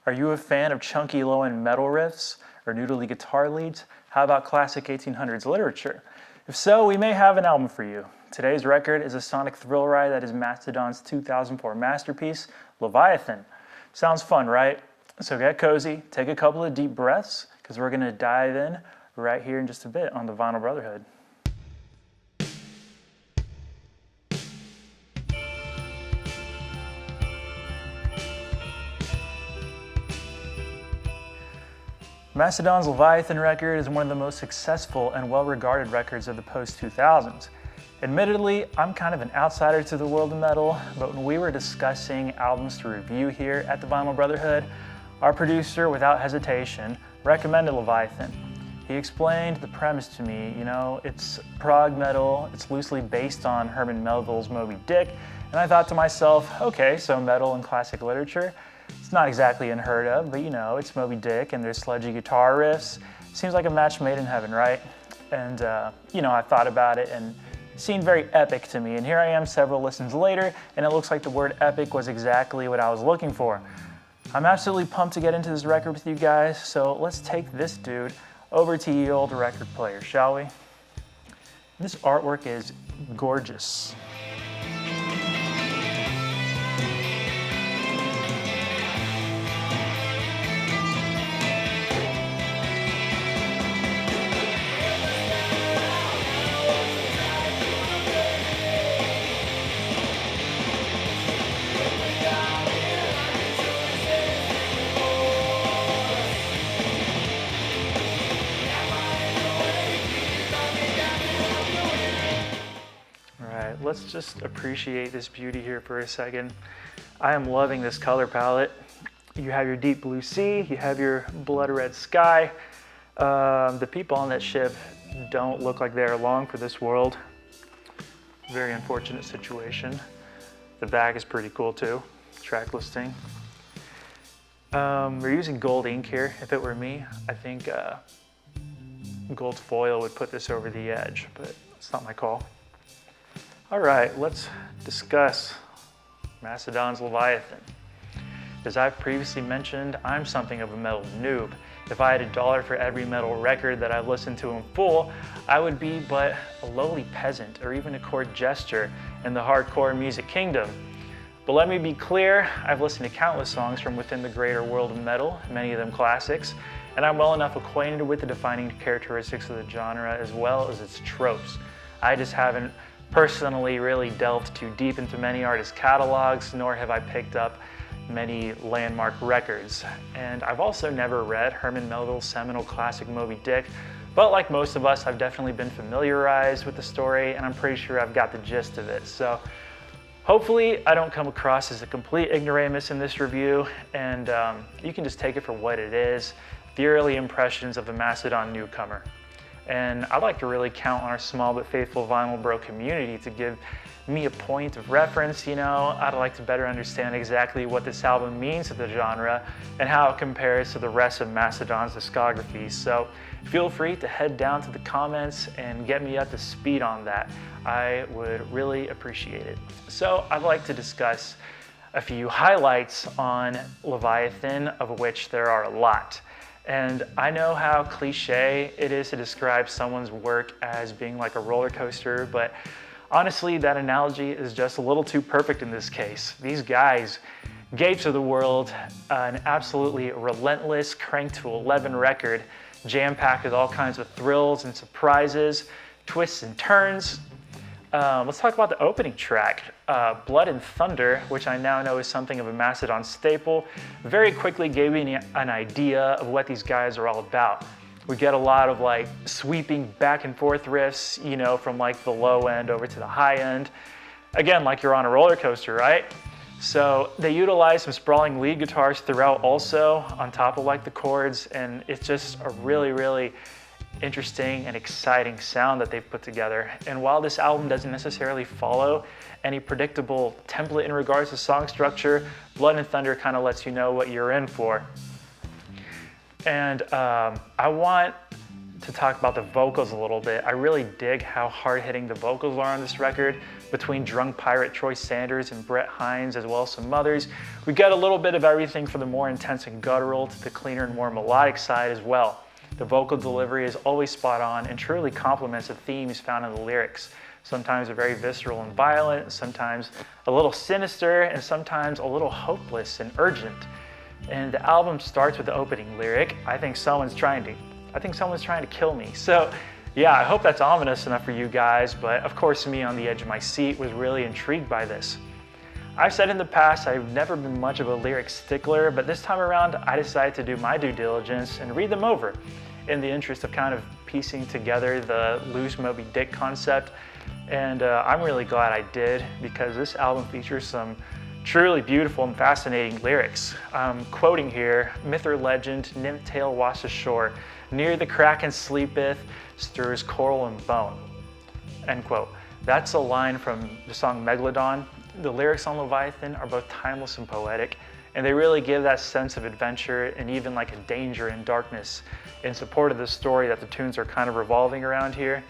Are you a fan of chunky low-end metal riffs or noodly guitar leads? How about classic 1800s literature? If so, we may have an album for you. Today's record is a sonic thrill ride that is Mastodon's 2004 masterpiece, Leviathan. Sounds fun, right? So get cozy, take a couple of deep breaths, because we're going to dive in right here in just a bit on the Vinyl Brotherhood. Mastodon's Leviathan record is one of the most successful and well-regarded records of the post-2000s. Admittedly, I'm kind of an outsider to the world of metal, but when we were discussing albums to review here at the Vinyl Brotherhood, our producer, without hesitation, recommended Leviathan. He explained the premise to me. It's prog metal, it's loosely based on Herman Melville's Moby Dick, and I thought to myself, okay, so metal and classic literature. It's not exactly unheard of, but it's Moby Dick and there's sludgy guitar riffs. Seems like a match made in heaven, right? And I thought about it and it seemed very epic to me. And here I am several listens later, and it looks like the word epic was exactly what I was looking for. I'm absolutely pumped to get into this record with you guys, so let's take this dude over to ye old record player, shall we? This artwork is gorgeous. Let's just appreciate this beauty here for a second. I am loving this color palette. You have your deep blue sea, you have your blood red sky. The people on that ship don't look like they're long for this world. Very unfortunate situation. The back is pretty cool too, track listing. We're using gold ink here. If it were me, I think gold foil would put this over the edge, but it's not my call. All right, let's discuss Mastodon's Leviathan. As I've previously mentioned, I'm something of a metal noob. If I had $1 for every metal record that I've listened to in full, I would be but a lowly peasant or even a chord jester in the hardcore music kingdom. But let me be clear, I've listened to countless songs from within the greater world of metal, many of them classics, and I'm well enough acquainted with the defining characteristics of the genre as well as its tropes. I just haven't personally really delved too deep into many artists' catalogs, nor have I picked up many landmark records. And I've also never read Herman Melville's seminal classic Moby Dick, but like most of us, I've definitely been familiarized with the story, and I'm pretty sure I've got the gist of it. So hopefully I don't come across as a complete ignoramus in this review, and you can just take it for what it is, the early impressions of the Mastodon newcomer. And I'd like to really count on our small but faithful Vinyl Bro community to give me a point of reference. I'd like to better understand exactly what this album means to the genre and how it compares to the rest of Mastodon's discography. So feel free to head down to the comments and get me up to speed on that. I would really appreciate it. So I'd like to discuss a few highlights on Leviathan, of which there are a lot. And I know how cliche it is to describe someone's work as being like a roller coaster, but honestly, that analogy is just a little too perfect in this case. These guys gave to the world an absolutely relentless, cranked to 11 record, jam-packed with all kinds of thrills and surprises, twists and turns. Let's talk about the opening track, Blood and Thunder, which I now know is something of a Mastodon staple. Very quickly gave me an idea of what these guys are all about. We get a lot of sweeping back and forth riffs, from the low end over to the high end. Again, like you're on a roller coaster, right? So they utilize some sprawling lead guitars throughout also on top of the chords, and it's just a really, really interesting and exciting sound that they've put together. And while this album doesn't necessarily follow any predictable template in regards to song structure, Blood and Thunder kind of lets you know what you're in for. And I want to talk about the vocals a little bit. I really dig how hard-hitting the vocals are on this record. between drunk pirate Troy Sanders and Brett Hines, as well as some others. We get a little bit of everything from the more intense and guttural to the cleaner and more melodic side as well. The vocal delivery is always spot on and truly complements the themes found in the lyrics. Sometimes they're very visceral and violent, sometimes a little sinister, and sometimes a little hopeless and urgent. And the album starts with the opening lyric, I think someone's trying to kill me. So yeah, I hope that's ominous enough for you guys, but of course me on the edge of my seat was really intrigued by this. I've said in the past I've never been much of a lyric stickler, but this time around I decided to do my due diligence and read them over in the interest of kind of piecing together the loose Moby Dick concept. And I'm really glad I did, because this album features some truly beautiful and fascinating lyrics. I'm quoting here, myth or legend, nymph tail washed ashore, near the kraken sleepeth, stirs coral and bone, end quote. That's a line from the song Megalodon. The lyrics on Leviathan are both timeless and poetic, and they really give that sense of adventure and even like a danger and darkness in support of the story that the tunes are kind of revolving around here.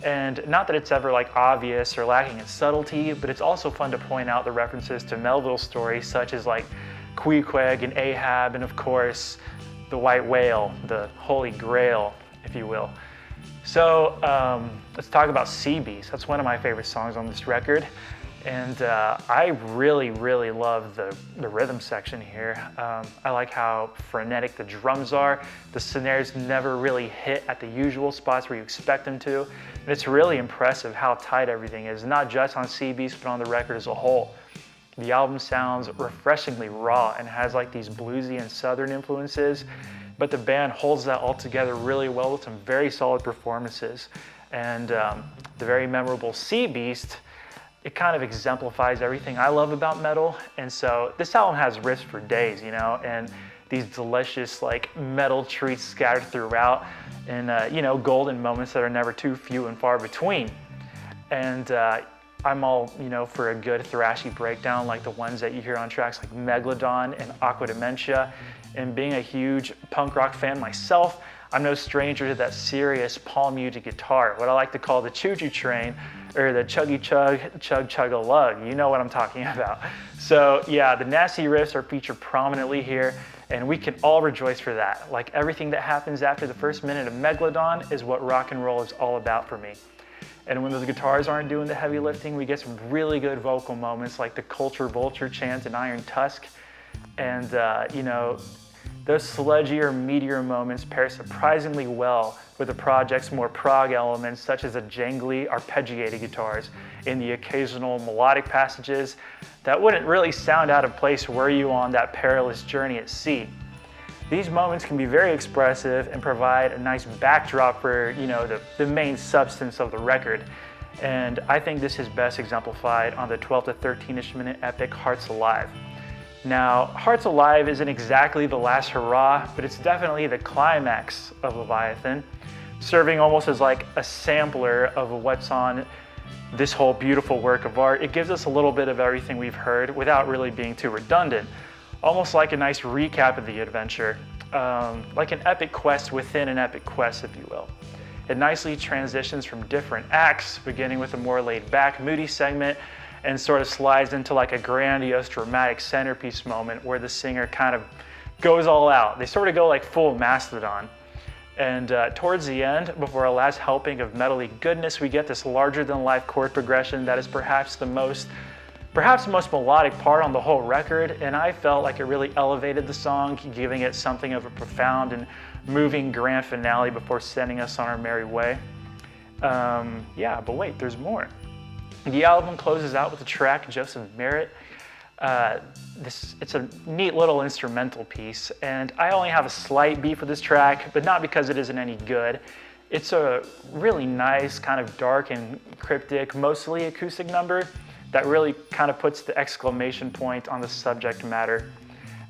And not that it's ever like obvious or lacking in subtlety, but it's also fun to point out the references to Melville's stories, such as like Queequeg and Ahab, and of course, the white whale, the holy grail, if you will. So let's talk about Sea Beast. That's one of my favorite songs on this record. And I really love the rhythm section here. I like how frenetic the drums are. The snares never really hit at the usual spots where you expect them to. And it's really impressive how tight everything is, not just on Sea Beast, but on the record as a whole. The album sounds refreshingly raw and has like these bluesy and southern influences, but the band holds that all together really well with some very solid performances. And the very memorable Sea Beast, it kind of exemplifies everything I love about metal. And so this album has riffs for days, you know, and these delicious like metal treats scattered throughout, and you know, golden moments that are never too few and far between. And I'm all, you know, for a good thrashy breakdown like the ones that you hear on tracks like Megalodon and Aqua Dementia. And being a huge punk rock fan myself, I'm no stranger to that serious palm muted guitar, what I like to call the choo-choo train, or the chuggy chug, chug chug a lug. You know what I'm talking about. So yeah, the nasty riffs are featured prominently here, and we can all rejoice for that. Like everything that happens after the first minute of Megalodon is what rock and roll is all about for me. And when those guitars aren't doing the heavy lifting, we get some really good vocal moments like the Culture Vulture chant in Iron Tusk. And you know, those sludgier, meteor moments pair surprisingly well with the project's more prog elements, such as the jangly, arpeggiated guitars in the occasional melodic passages that wouldn't really sound out of place were you on that perilous journey at sea. These moments can be very expressive and provide a nice backdrop for, you know, the main substance of the record. And I think this is best exemplified on the 12 to 13-ish minute epic Hearts Alive. Now, Hearts Alive isn't exactly the last hurrah, but it's definitely the climax of Leviathan, serving almost as like a sampler of what's on this whole beautiful work of art. It gives us a little bit of everything we've heard without really being too redundant, almost like a nice recap of the adventure, like an epic quest within an epic quest, if you will. It nicely transitions from different acts, beginning with a more laid-back, moody segment, and sort of slides into like a grandiose, dramatic centerpiece moment where the singer kind of goes all out. They sort of go like full Mastodon. And towards the end, before our last helping of metally goodness, we get this larger-than-life chord progression that is perhaps the most melodic part on the whole record, and I felt like it really elevated the song, giving it something of a profound and moving grand finale before sending us on our merry way. Yeah, but wait, there's more. The album closes out with the track Joseph Merritt. It's a neat little instrumental piece, and I only have a slight beef with this track, but not because it isn't any good. It's a really nice, kind of dark and cryptic, mostly acoustic number that really kind of puts the exclamation point on the subject matter.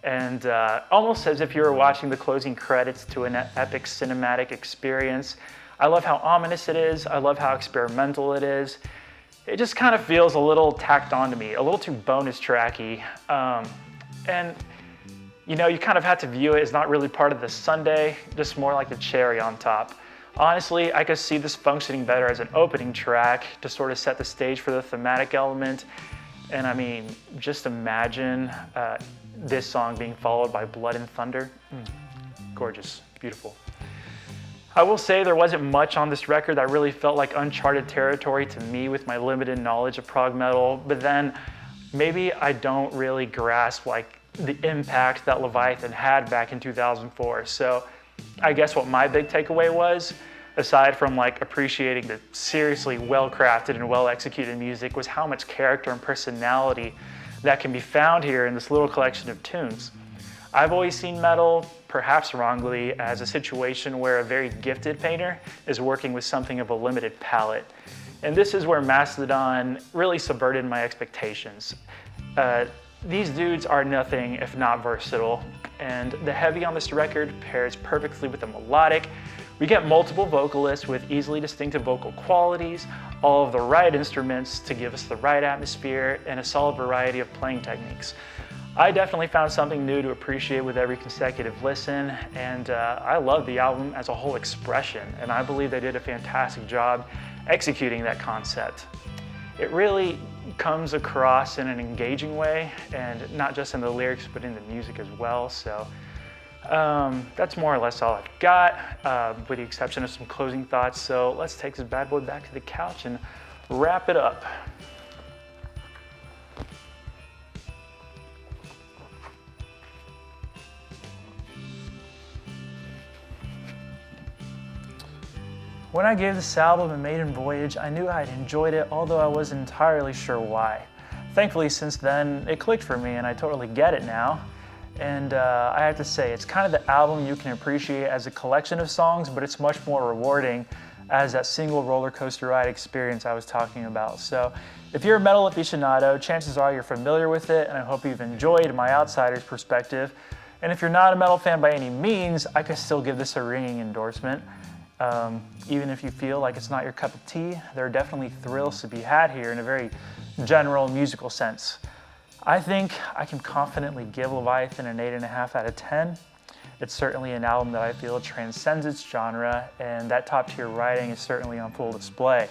And almost as if you were watching the closing credits to an epic cinematic experience. I love how ominous it is. I love how experimental it is. It just kind of feels a little tacked on to me, a little too bonus tracky. And you know, you kind of have to view it as not really part of the sundae, just more like the cherry on top. Honestly, I could see this functioning better as an opening track to sort of set the stage for the thematic element. And I mean, just imagine this song being followed by Blood and Thunder. Gorgeous, beautiful. I will say there wasn't much on this record that really felt like uncharted territory to me with my limited knowledge of prog metal, but then maybe I don't really grasp like the impact that Leviathan had back in 2004. So I guess what my big takeaway was, aside from like appreciating the seriously well-crafted and well-executed music, was how much character and personality that can be found here in this little collection of tunes. I've always seen metal, perhaps wrongly, as a situation where a very gifted painter is working with something of a limited palette. And this is where Mastodon really subverted my expectations. These dudes are nothing if not versatile, and the heavy on this record pairs perfectly with the melodic. We get multiple vocalists with easily distinctive vocal qualities, all of the right instruments to give us the right atmosphere, and a solid variety of playing techniques. I definitely found something new to appreciate with every consecutive listen, and I love the album as a whole expression, and I believe they did a fantastic job executing that concept. It really comes across in an engaging way, and not just in the lyrics, but in the music as well. So that's more or less all I've got, with the exception of some closing thoughts. So let's take this bad boy back to the couch and wrap it up. When I gave this album a maiden voyage, I knew I'd enjoyed it, although I wasn't entirely sure why. Thankfully, since then, it clicked for me and I totally get it now. And I have to say, it's kind of the album you can appreciate as a collection of songs, but it's much more rewarding as that single roller coaster ride experience I was talking about. So if you're a metal aficionado, chances are you're familiar with it, and I hope you've enjoyed my outsider's perspective. And if you're not a metal fan by any means, I could still give this a ringing endorsement. Even if you feel like it's not your cup of tea, there are definitely thrills to be had here in a very general musical sense. I think I can confidently give Leviathan an 8.5 out of 10. It's certainly an album that I feel transcends its genre, and that top tier writing is certainly on full display.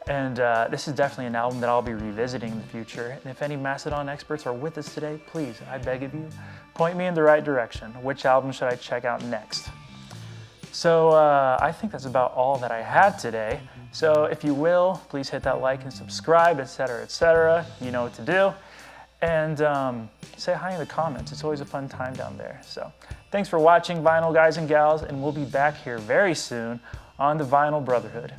And this is definitely an album that I'll be revisiting in the future. And if any Mastodon experts are with us today, please, I beg of you, point me in the right direction. Which album should I check out next? So I think that's about all that I had today. So if you will, please hit that like and subscribe, etc., etc. You know what to do. And say hi in the comments. It's always a fun time down there. So thanks for watching, Vinyl guys and gals, and we'll be back here very soon on the Vinyl Brotherhood.